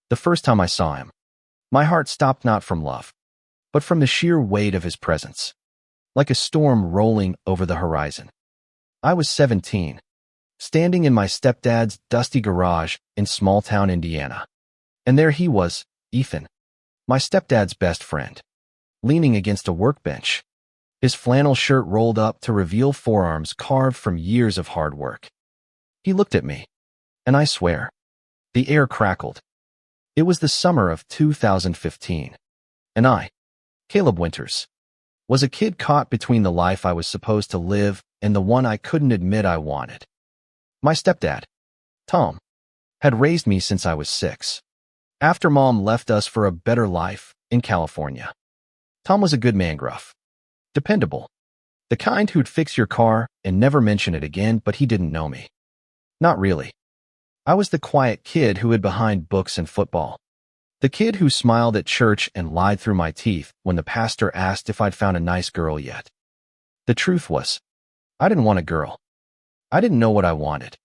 The first time I saw him, my heart stopped not from love, but from the sheer weight of his presence, like a storm rolling over the horizon. I was 17, standing in my stepdad's dusty garage in small-town Indiana. And there he was, Ethan, my stepdad's best friend, leaning against a workbench, his flannel shirt rolled up to reveal forearms carved from years of hard work. He looked at me, and I swear, the air crackled. It was the summer of 2015, and I, Caleb Winters, was a kid caught between the life I was supposed to live and the one I couldn't admit I wanted. My stepdad, Tom, had raised me since I was 6, after Mom left us for a better life in California. Tom was a good man, gruff, dependable, the kind who'd fix your car and never mention it again, but he didn't know me. Not really. I was the quiet kid who hid behind books and football. The kid who smiled at church and lied through my teeth when the pastor asked if I'd found a nice girl yet. The truth was, I didn't want a girl. I didn't know what I wanted,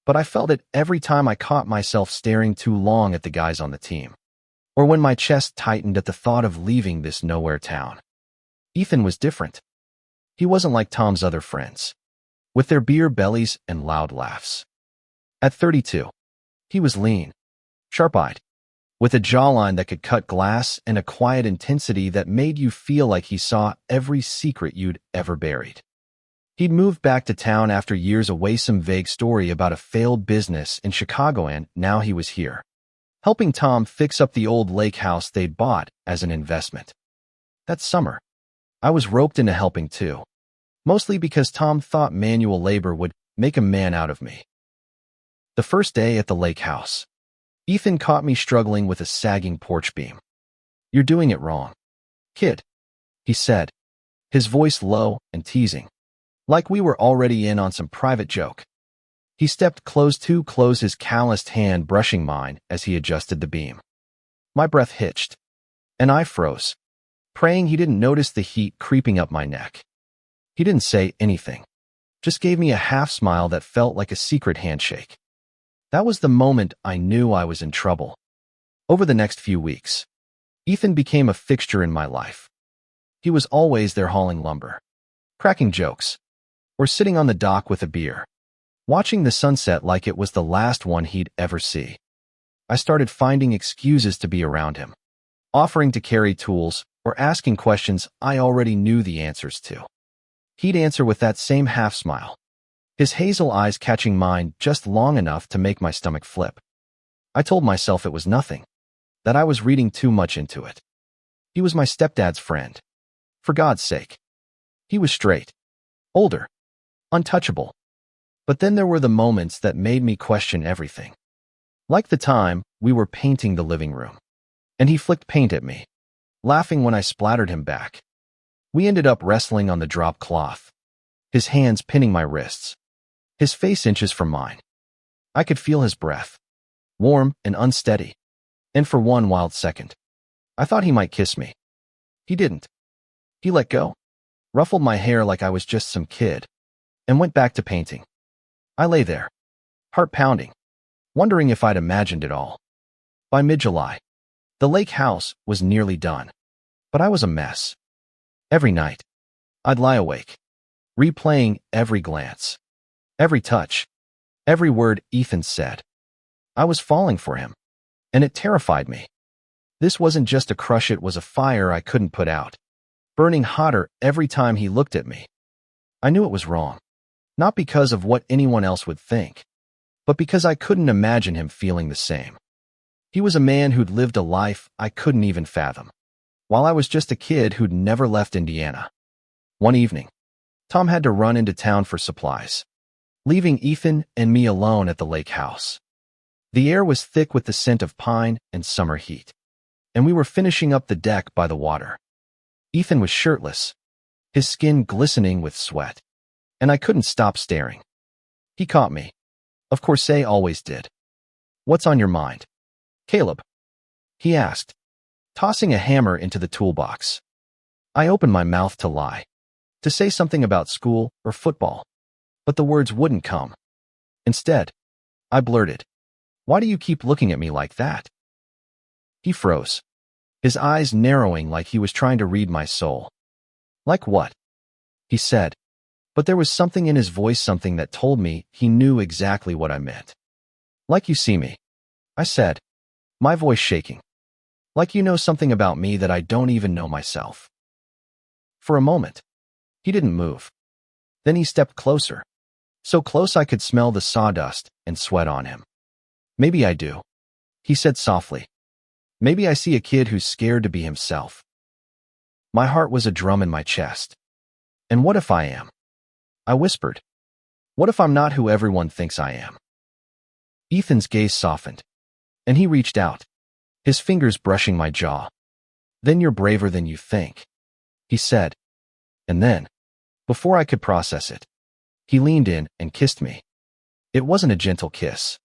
but I felt it every time I caught myself staring too long at the guys on the team, or when my chest tightened at the thought of leaving this nowhere town. Ethan was different. He wasn't like Tom's other friends, with their beer bellies and loud laughs. At 32, he was lean, sharp-eyed, with a jawline that could cut glass and a quiet intensity that made you feel like he saw every secret you'd ever buried. He'd moved back to town after years away, some vague story about a failed business in Chicago, and now he was here, helping Tom fix up the old lake house they'd bought as an investment. That summer, I was roped into helping too, mostly because Tom thought manual labor would make a man out of me. The first day at the lake house, Ethan caught me struggling with a sagging porch beam. "You're doing it wrong, kid," he said, his voice low and teasing, like we were already in on some private joke. He stepped too close, his calloused hand brushing mine as he adjusted the beam. My breath hitched, and I froze, praying he didn't notice the heat creeping up my neck. He didn't say anything, just gave me a half smile that felt like a secret handshake. That was the moment I knew I was in trouble. Over the next few weeks, Ethan became a fixture in my life. He was always there hauling lumber, cracking jokes, or sitting on the dock with a beer, watching the sunset like it was the last one he'd ever see. I started finding excuses to be around him, offering to carry tools or asking questions I already knew the answers to. He'd answer with that same half smile, his hazel eyes catching mine just long enough to make my stomach flip. I told myself it was nothing, that I was reading too much into it. He was my stepdad's friend. For God's sake. He was straight, older, untouchable. But then there were the moments that made me question everything. Like the time we were painting the living room, and he flicked paint at me, laughing when I splattered him back. We ended up wrestling on the drop cloth, his hands pinning my wrists, his face inches from mine. I could feel his breath, warm and unsteady, and for one wild second, I thought he might kiss me. He didn't. He let go, ruffled my hair like I was just some kid, and went back to painting. I lay there, heart pounding, wondering if I'd imagined it all. By mid-July, the lake house was nearly done, but I was a mess. Every night, I'd lie awake, replaying every glance, every touch, every word Ethan said. I was falling for him, and it terrified me. This wasn't just a crush, it was a fire I couldn't put out, burning hotter every time he looked at me. I knew it was wrong, not because of what anyone else would think, but because I couldn't imagine him feeling the same. He was a man who'd lived a life I couldn't even fathom, while I was just a kid who'd never left Indiana. One evening, Tom had to run into town for supplies, leaving Ethan and me alone at the lake house. The air was thick with the scent of pine and summer heat, and we were finishing up the deck by the water. Ethan was shirtless, his skin glistening with sweat, and I couldn't stop staring. He caught me. Of course, they always did. "What's on your mind, Caleb?" he asked, tossing a hammer into the toolbox. I opened my mouth to lie, to say something about school or football, but the words wouldn't come. Instead, I blurted, "Why do you keep looking at me like that?" He froze, his eyes narrowing like he was trying to read my soul. Like what? He said, but there was something in his voice, something that told me he knew exactly what I meant. Like you see me, I said, my voice shaking. Like you know something about me that I don't even know myself. For a moment, he didn't move. Then he stepped closer, so close I could smell the sawdust and sweat on him. Maybe I do, he said softly. Maybe I see a kid who's scared to be himself. My heart was a drum in my chest. And what if I am? I whispered. What if I'm not who everyone thinks I am? Ethan's gaze softened, and he reached out, his fingers brushing my jaw. Then you're braver than you think, he said. And then, before I could process it, he leaned in and kissed me. It wasn't a gentle kiss.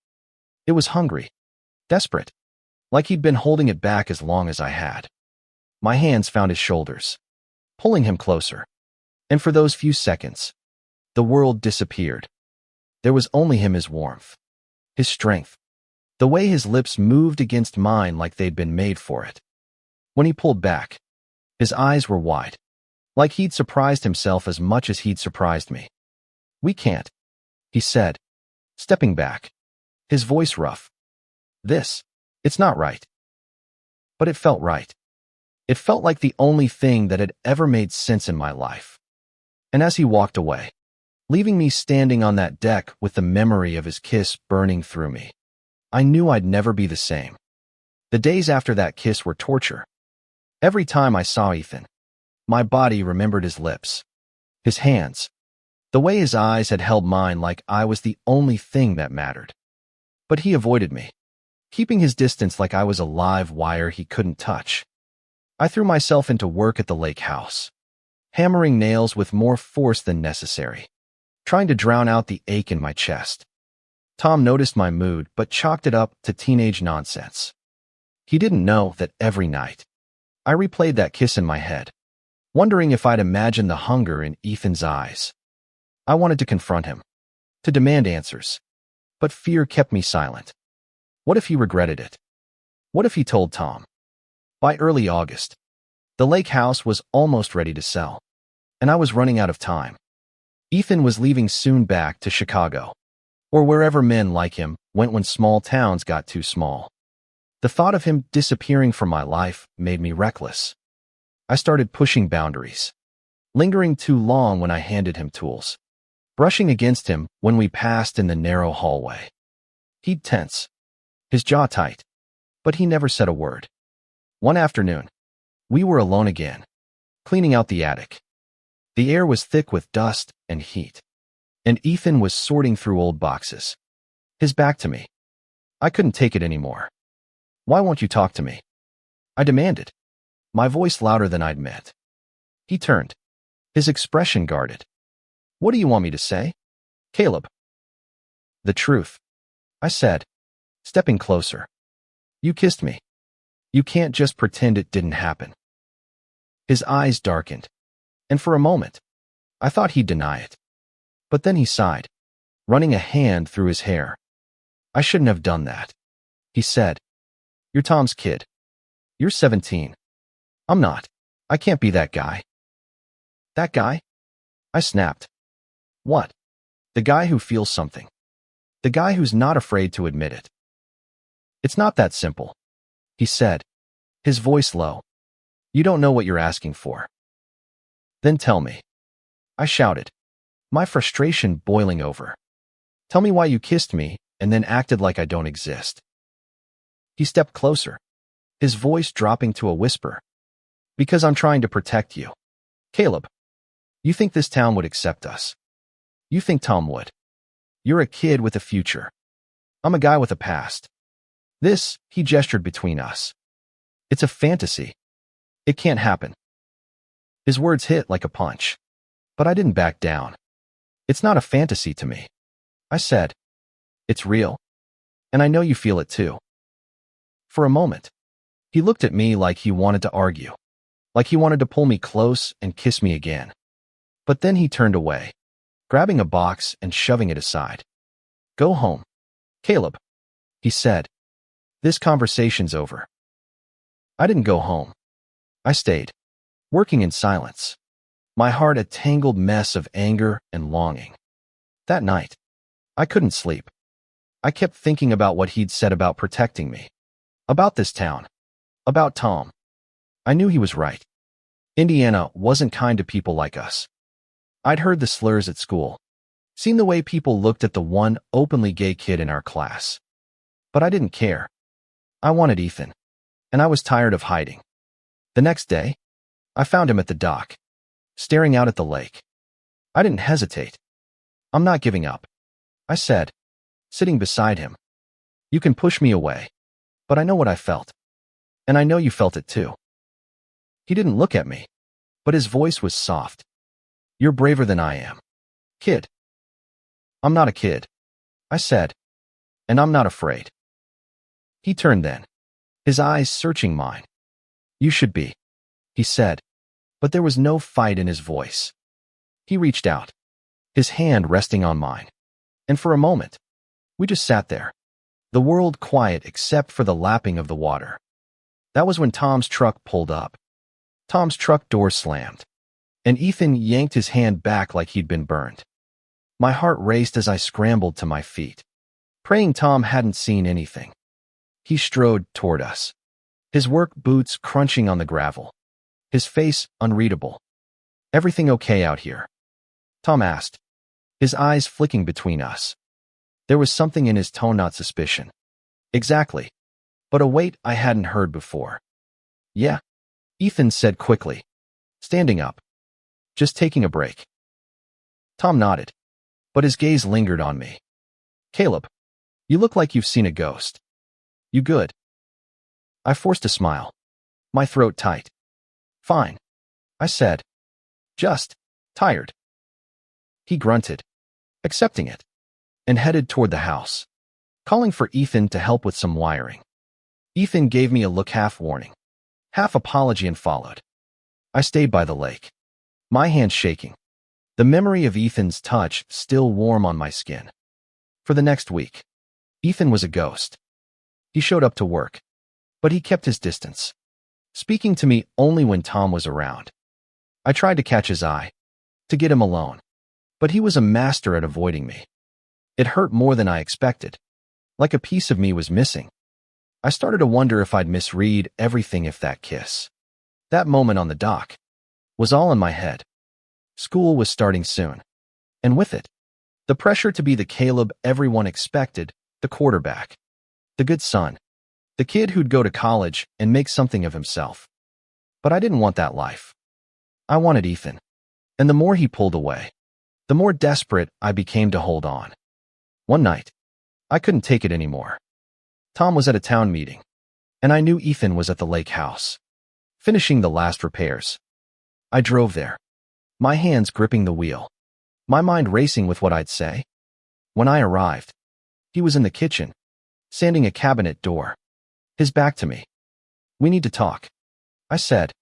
It was hungry, desperate, like he'd been holding it back as long as I had. My hands found his shoulders, pulling him closer. And for those few seconds, the world disappeared. There was only him, his warmth, his strength, the way his lips moved against mine like they'd been made for it. When he pulled back, his eyes were wide, like he'd surprised himself as much as he'd surprised me. We can't, he said, stepping back, his voice rough. It's not right. But it felt right. It felt like the only thing that had ever made sense in my life. And as he walked away, leaving me standing on that deck with the memory of his kiss burning through me, I knew I'd never be the same. The days after that kiss were torture. Every time I saw Ethan, my body remembered his lips, his hands, the way his eyes had held mine like I was the only thing that mattered. But he avoided me, keeping his distance like I was a live wire he couldn't touch. I threw myself into work at the lake house, hammering nails with more force than necessary, trying to drown out the ache in my chest. Tom noticed my mood but chalked it up to teenage nonsense. He didn't know that every night, I replayed that kiss in my head, wondering if I'd imagined the hunger in Ethan's eyes. I wanted to confront him, to demand answers, but fear kept me silent. What if he regretted it? What if he told Tom? By early August, the lake house was almost ready to sell, and I was running out of time. Ethan was leaving soon back to Chicago, or wherever men like him went when small towns got too small. The thought of him disappearing from my life made me reckless. I started pushing boundaries, lingering too long when I handed him tools, brushing against him when we passed in the narrow hallway. He'd tense, his jaw tight, but he never said a word. One afternoon, we were alone again, cleaning out the attic. The air was thick with dust and heat, and Ethan was sorting through old boxes, his back to me. I couldn't take it anymore. Why won't you talk to me? I demanded, my voice louder than I'd meant. He turned, his expression guarded. What do you want me to say? Caleb. The truth, I said, stepping closer. You kissed me. You can't just pretend it didn't happen. His eyes darkened, and for a moment, I thought he'd deny it. But then he sighed, running a hand through his hair. I shouldn't have done that, he said. You're Tom's kid. You're 17. I'm not. I can't be that guy. That guy? I snapped. What? The guy who feels something. The guy who's not afraid to admit it. It's not that simple, he said, his voice low. You don't know what you're asking for. Then tell me. I shouted, my frustration boiling over. Tell me why you kissed me and then acted like I don't exist. He stepped closer, his voice dropping to a whisper. Because I'm trying to protect you. Caleb, you think this town would accept us. You think Tom would. You're a kid with a future. I'm a guy with a past. This, he gestured between us. It's a fantasy. It can't happen. His words hit like a punch. But I didn't back down. It's not a fantasy to me, I said. It's real. And I know you feel it too. For a moment, he looked at me like he wanted to argue, like he wanted to pull me close and kiss me again. But then he turned away, grabbing a box and shoving it aside. Go home, Caleb, he said. This conversation's over. I didn't go home. I stayed, working in silence, my heart a tangled mess of anger and longing. That night, I couldn't sleep. I kept thinking about what he'd said about protecting me, about this town, about Tom. I knew he was right. Indiana wasn't kind to people like us. I'd heard the slurs at school, seen the way people looked at the one openly gay kid in our class. But I didn't care. I wanted Ethan, and I was tired of hiding. The next day, I found him at the dock, staring out at the lake. I didn't hesitate. "I'm not giving up," I said, sitting beside him. "You can push me away, but I know what I felt. And I know you felt it too." He didn't look at me, but his voice was soft. "You're braver than I am, kid." "I'm not a kid," I said, "and I'm not afraid." He turned then, his eyes searching mine. "You should be," he said, but there was no fight in his voice. He reached out, his hand resting on mine, and for a moment, we just sat there, the world quiet except for the lapping of the water. That was when Tom's truck pulled up. Tom's truck door slammed, and Ethan yanked his hand back like he'd been burned. My heart raced as I scrambled to my feet, praying Tom hadn't seen anything. He strode toward us, his work boots crunching on the gravel, his face unreadable. "Everything okay out here?" Tom asked, his eyes flicking between us. There was something in his tone, not suspicion. Exactly, but a weight I hadn't heard before. "Yeah," Ethan said quickly, standing up. "Just taking a break." Tom nodded, but his gaze lingered on me. "Caleb, you look like you've seen a ghost. You good?" I forced a smile, my throat tight. "Fine," I said. "Just tired." He grunted, accepting it, and headed toward the house, calling for Ethan to help with some wiring. Ethan gave me a look, half warning, half apology, and followed. I stayed by the lake, my hands shaking, the memory of Ethan's touch still warm on my skin. For the next week, Ethan was a ghost. He showed up to work, but he kept his distance, speaking to me only when Tom was around. I tried to catch his eye, to get him alone, but he was a master at avoiding me. It hurt more than I expected, like a piece of me was missing. I started to wonder if I'd misread everything, if that kiss, that moment on the dock, was all in my head. School was starting soon, and with it, the pressure to be the Caleb everyone expected, the quarterback, the good son, the kid who'd go to college and make something of himself. But I didn't want that life. I wanted Ethan, and the more he pulled away, the more desperate I became to hold on. One night, I couldn't take it anymore. Tom was at a town meeting, and I knew Ethan was at the lake house, finishing the last repairs. I drove there, my hands gripping the wheel, my mind racing with what I'd say. When I arrived, he was in the kitchen, sanding a cabinet door, his back to me. "We need to talk," I said,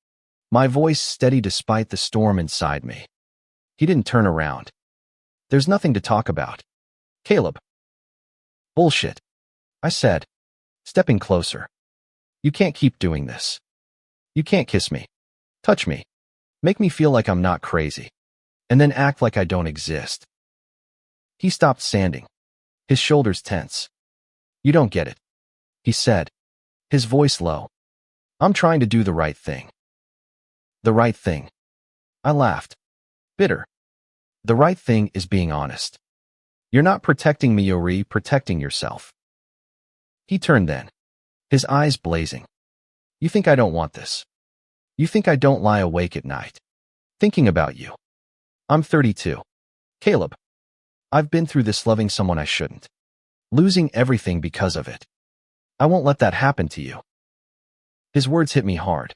my voice steady despite the storm inside me. He didn't turn around. "There's nothing to talk about, Caleb." "Bullshit," I said, stepping closer. "You can't keep doing this. You can't kiss me, touch me, make me feel like I'm not crazy, and then act like I don't exist." He stopped sanding, his shoulders tense. "You don't get it," he said, his voice low. "I'm trying to do the right thing." "The right thing?" I laughed, bitter. "The right thing is being honest. You're not protecting me, you're protecting yourself." He turned then, his eyes blazing. "You think I don't want this? You think I don't lie awake at night, thinking about you? I'm 32. Caleb, I've been through this, loving someone I shouldn't, losing everything because of it. I won't let that happen to you." His words hit me hard,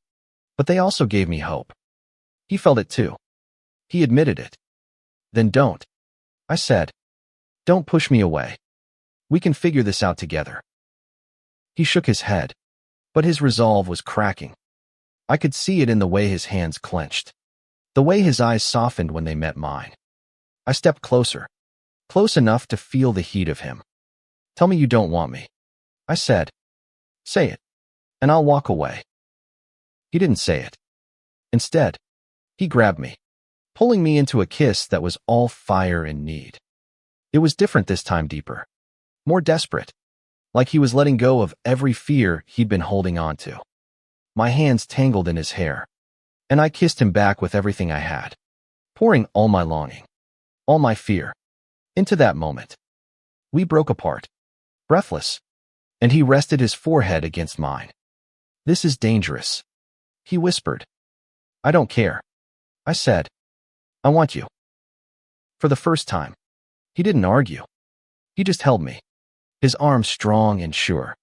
but they also gave me hope. He felt it too. He admitted it. "Then don't," I said. "Don't push me away. We can figure this out together." He shook his head, but his resolve was cracking. I could see it in the way his hands clenched, the way his eyes softened when they met mine. I stepped closer, close enough to feel the heat of him. "Tell me you don't want me," I said. "Say it, and I'll walk away." He didn't say it. Instead, he grabbed me, pulling me into a kiss that was all fire and need. It was different this time, deeper, more desperate, like he was letting go of every fear he'd been holding on to. My hands tangled in his hair, and I kissed him back with everything I had, pouring all my longing, all my fear, into that moment. We broke apart, breathless, and he rested his forehead against mine. "This is dangerous," he whispered. "I don't care," I said. "I want you." For the first time, he didn't argue. He just held me, his arms strong and sure.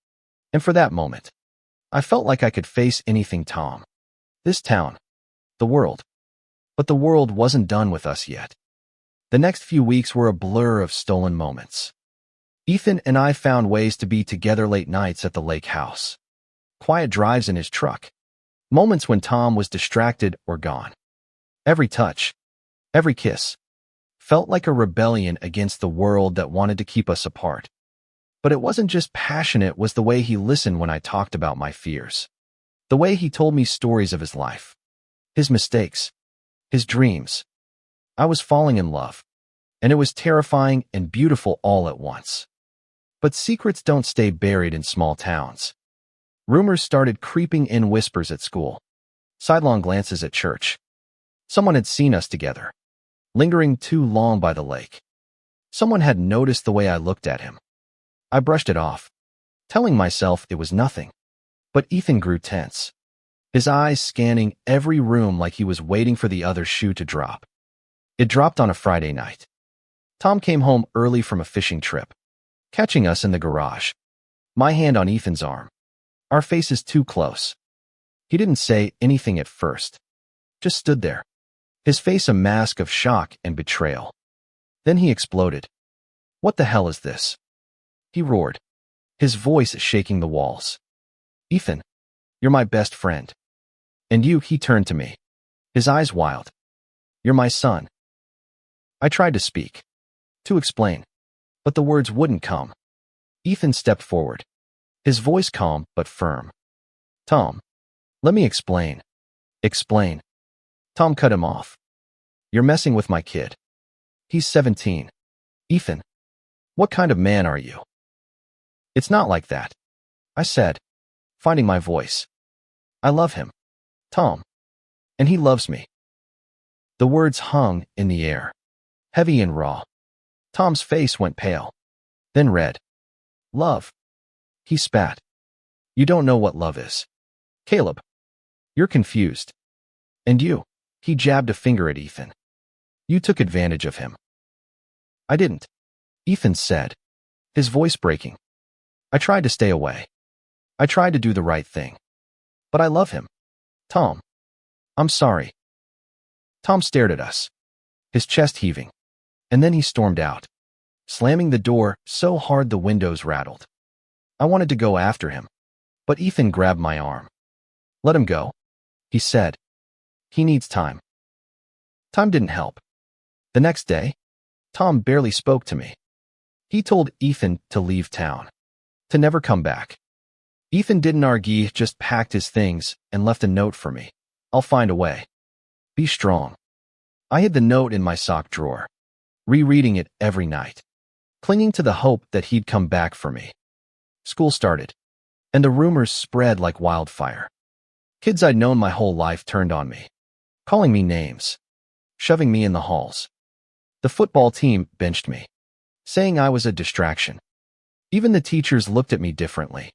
And for that moment, I felt like I could face anything, Tom. This town, the world. But the world wasn't done with us yet. The next few weeks were a blur of stolen moments. Ethan and I found ways to be together late nights at the lake house, quiet drives in his truck, moments when Tom was distracted or gone. Every touch, every kiss, felt like a rebellion against the world that wanted to keep us apart. But it wasn't just passion, it was the way he listened when I talked about my fears. The way he told me stories of his life, his mistakes, his dreams. I was falling in love, and it was terrifying and beautiful all at once. But secrets don't stay buried in small towns. Rumors started creeping in, whispers at school, sidelong glances at church. Someone had seen us together, lingering too long by the lake. Someone had noticed the way I looked at him. I brushed it off, telling myself it was nothing. But Ethan grew tense, his eyes scanning every room like he was waiting for the other shoe to drop. It dropped on a Friday night. Tom came home early from a fishing trip, catching us in the garage, my hand on Ethan's arm, our faces too close. He didn't say anything at first, just stood there, his face a mask of shock and betrayal. Then he exploded. "What the hell is this?" he roared, his voice shaking the walls. "Ethan, you're my best friend. And you," he turned to me, his eyes wild. "You're my son." I tried to speak, to explain, but the words wouldn't come. Ethan stepped forward, his voice calm but firm. "Tom, let me explain." "Explain." Tom cut him off. "You're messing with my kid. He's 17. Ethan, what kind of man are you?" "It's not like that," I said, finding my voice. "I love him, Tom, and he loves me." The words hung in the air, heavy and raw. Tom's face went pale, then red. "Love," he spat. "You don't know what love is. Caleb, you're confused. And you," he jabbed a finger at Ethan. "You took advantage of him." "I didn't," Ethan said, his voice breaking. "I tried to stay away. I tried to do the right thing. But I love him. Tom, I'm sorry." Tom stared at us, his chest heaving, and then he stormed out, slamming the door so hard the windows rattled. I wanted to go after him, but Ethan grabbed my arm. "Let him go," he said. "He needs time." Time didn't help. The next day, Tom barely spoke to me. He told Ethan to leave town, to never come back. Ethan didn't argue, just packed his things and left a note for me. "I'll find a way. Be strong." I hid the note in my sock drawer, rereading it every night, clinging to the hope that he'd come back for me. School started, and the rumors spread like wildfire. Kids I'd known my whole life turned on me, calling me names, shoving me in the halls. The football team benched me, saying I was a distraction. Even the teachers looked at me differently,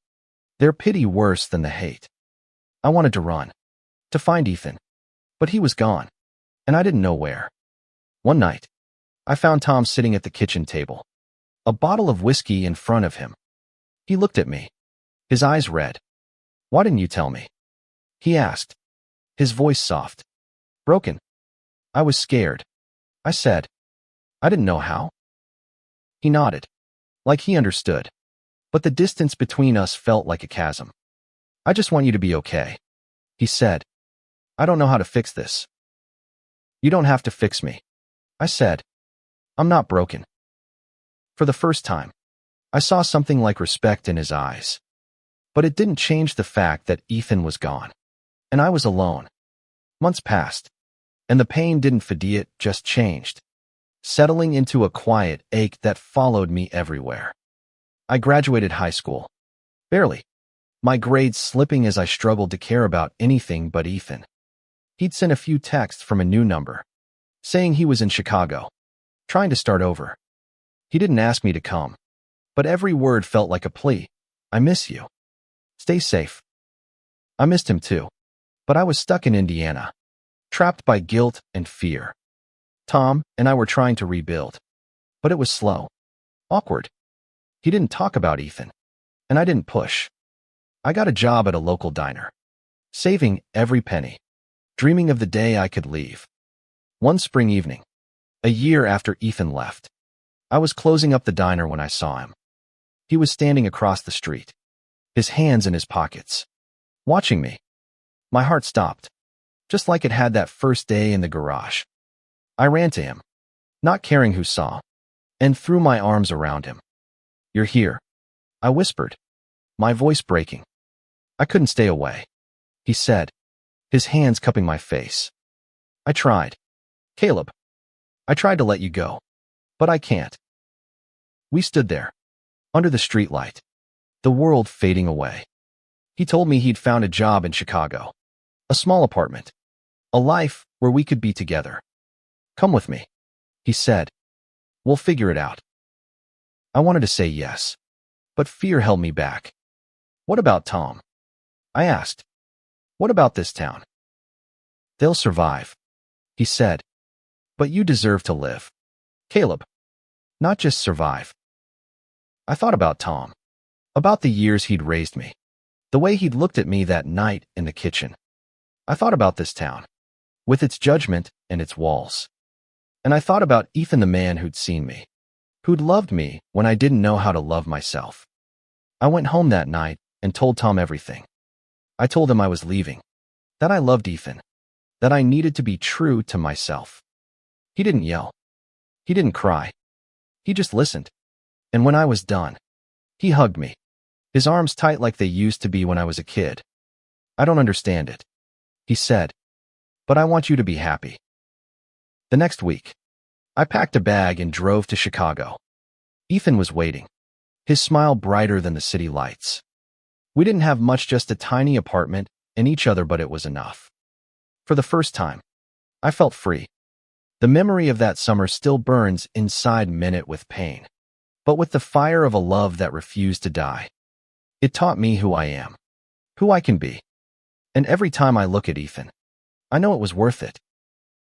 their pity worse than the hate. I wanted to run, to find Ethan, but he was gone, and I didn't know where. One night, I found Tom sitting at the kitchen table, a bottle of whiskey in front of him. He looked at me, his eyes red. "Why didn't you tell me?" he asked, his voice soft, broken. "I was scared," I said. "I didn't know how." He nodded, like he understood, but the distance between us felt like a chasm. "I just want you to be okay," he said. "I don't know how to fix this." "You don't have to fix me," I said. "I'm not broken." For the first time, I saw something like respect in his eyes. But it didn't change the fact that Ethan was gone, And I was alone. Months passed, and the pain didn't fade, it just changed, settling into a quiet ache that followed me everywhere. I graduated high school. Barely. My grades slipping as I struggled to care about anything but Ethan. He'd sent a few texts from a new number, saying he was in Chicago, trying to start over. He didn't ask me to come, but every word felt like a plea. I miss you. Stay safe. I missed him too, but I was stuck in Indiana, trapped by guilt and fear. Tom and I were trying to rebuild, but it was slow, awkward. He didn't talk about Ethan, and I didn't push. I got a job at a local diner, saving every penny, dreaming of the day I could leave. One spring evening, a year after Ethan left, I was closing up the diner when I saw him. He was standing across the street, his hands in his pockets, watching me. My heart stopped, just like it had that first day in the garage. I ran to him, not caring who saw, and threw my arms around him. "You're here," I whispered, my voice breaking. "I couldn't stay away," he said, his hands cupping my face. "I tried. Caleb, I tried to let you go, but I can't." We stood there, under the streetlight, the world fading away. He told me he'd found a job in Chicago, a small apartment, a life where we could be together. "Come with me," he said. "We'll figure it out." I wanted to say yes, but fear held me back. "What about Tom?" I asked. "What about this town?" "They'll survive," he said. "But you deserve to live, Caleb. Not just survive." I thought about Tom, about the years he'd raised me, the way he'd looked at me that night in the kitchen. I thought about this town, with its judgment and its walls. And I thought about Ethan, the man who'd seen me, who'd loved me when I didn't know how to love myself. I went home that night and told Tom everything. I told him I was leaving, that I loved Ethan, that I needed to be true to myself. He didn't yell. He didn't cry. He just listened. And when I was done, he hugged me, his arms tight like they used to be when I was a kid. "I don't understand it," he said, "but I want you to be happy." The next week, I packed a bag and drove to Chicago. Ethan was waiting, his smile brighter than the city lights. We didn't have much, just a tiny apartment and each other, but it was enough. For the first time, I felt free. The memory of that summer still burns inside minute with pain, but with the fire of a love that refused to die. It taught me who I am, who I can be. And every time I look at Ethan, I know it was worth it.